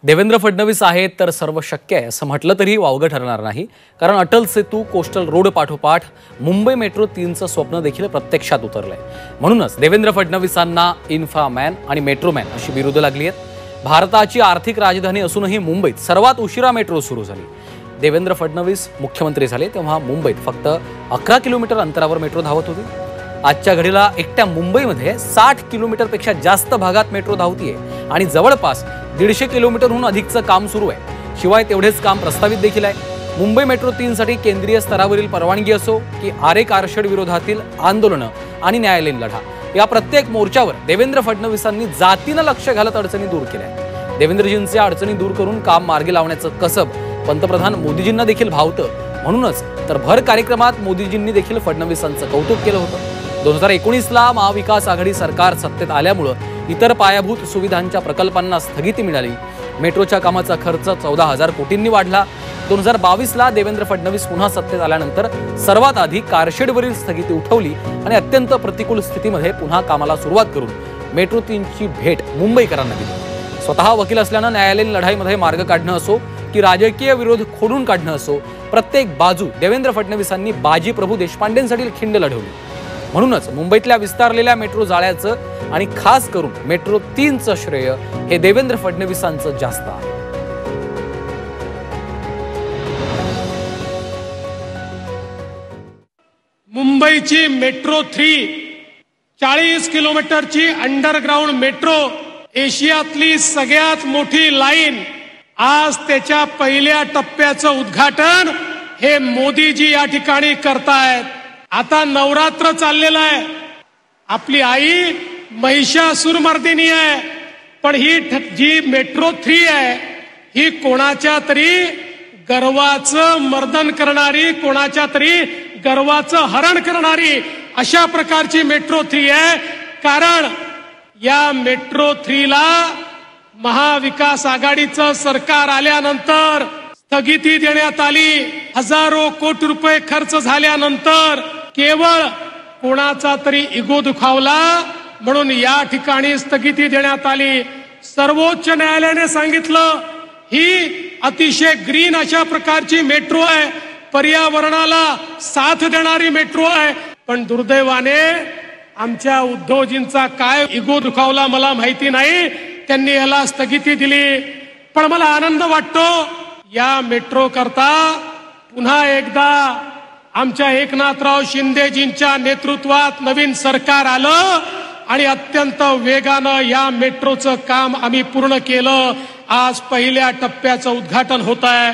देवेंद्र फडणवीस आहेत तर सर्व शक्य आहे असं म्हटलं तरी वावगं ठरणार नाही, कारण अटल सेतू, कोस्टल रोड पाठोपाठ मुंबई मेट्रो 3चं स्वप्न देखील प्रत्यक्षात उतरलंय। म्हणूनच देवेंद्र फडणवीसांना इन्फ्रामॅन आणि मेट्रोमॅन अशी बिरुदं लागली आहेत। भारताची आर्थिक राजधानी असूनही मुंबईत सर्वात उशिरा मेट्रो सुरू झाली। देवेंद्र फडणवीस मुख्यमंत्री झाले तेव्हा मुंबईत फक्त 11 किलोमीटर अंतरावर मेट्रो धावत होती। आजच्या घडीला एकट्या मुंबईमध्ये 60 किलोमीटरपेक्षा जास्त भागात मेट्रो धावतीये आणि जवळपास 150 किलोमीटरहून अधिकचं काम सुरू आहे। शिवाय तेवढेच काम प्रस्तावित देखील आहे। मुंबई मेट्रो 3 साठी केंद्रीय स्तरावरील परवानगी असो की आरे कारशेड विरोधातील आंदोलनं आणि न्यायालयीन लढा, या प्रत्येक मोर्चावर देवेंद्र फडणवीसांनी जातीनं लक्ष घालत अडचणी दूर केल्या। देवेंद्रजींच्या अडचणी दूर करून काम मार्गी लावण्याचं कसब पंतप्रधान मोदीजींना देखील भावतं। म्हणूनच तर भर कार्यक्रमात मोदीजींनी देखील फडणवीसांचं कौतुक केलं होतं। 2019ला महाविकास आघाडी सरकार सत्तेत आल्यामुळे इतर पायाभूत सुविधांच्या प्रकल्पांना स्थगिती मिळाली। मेट्रोच्या कामाचा खर्च 14,000 कोटींनी वाढला। 2022ला देवेंद्र फडणवीस पुन्हा सत्तेत आल्यानंतर सर्वात आधी कारशेडवरील स्थगिती उठवली आणि अत्यंत प्रतिकूल स्थितीमध्ये पुन्हा कामाला सुरुवात करून मेट्रो 3ची भेट मुंबईकरांना दिली। स्वतः वकील असल्यानं न्यायालयीन लढाईमध्ये मार्ग काढणं असो की राजकीय विरोध खोडून काढणं असो, प्रत्येक बाजू देवेंद्र फडणवीसांनी बाजी प्रभू देशपांडेंसाठी खिंड लढवली। म्हणूनच मुंबईतल्या विस्तारलेल्या मेट्रो जाळ्याचं आणि खास करून मेट्रो 3चं श्रेय हे देवेंद्र फडणवीसांचं जास्त आहे। मुंबईची मेट्रो 3 40 किलोमीटरची अंडरग्राउंड मेट्रो, एशियातली सगळ्यात मोठी लाईन, आज त्याच्या पहिल्या टप्प्याचं उद्घाटन हे मोदीजी या ठिकाणी करतायत। आता नवरात्र चाललेलं आहे। आपली आई महिषासुरमर्दिनी आहे, पण ही जी मेट्रो 3 आहे ही कोणाच्या तरी गर्वाचं मर्दन करणारी, कोणाच्या तरी गर्वाचं हरण करणारी अशा प्रकारची मेट्रो 3 आहे। कारण या मेट्रो 3ला महाविकास आघाडीचं सरकार आल्यानंतर स्थगिती देण्यात आली। हजारो कोटी रुपये खर्च झाल्यानंतर केवळ कोणाचा तरी इगो दुखावला म्हणून या ठिकाणी स्थगिती देण्यात आली। सर्वोच्च न्यायालयाने सांगितलं ही अतिशय ग्रीन अशा प्रकारची मेट्रो आहे, पर्यावरणाला साथ देणारी मेट्रो आहे। पण दुर्दैवाने आमच्या उद्धवजींचा काय इगो दुखावला मला माहिती नाही, त्यांनी याला स्थगिती दिली। पण मला आनंद वाटतो या मेट्रो करता पुन्हा एकदा आमच्या एकनाथराव शिंदेजींच्या नेतृत्वात नवीन सरकार आलं आणि अत्यंत वेगानं या मेट्रोचं काम आम्ही पूर्ण केलं। आज पहिल्या टप्प्याचं उद्घाटन होत आहे।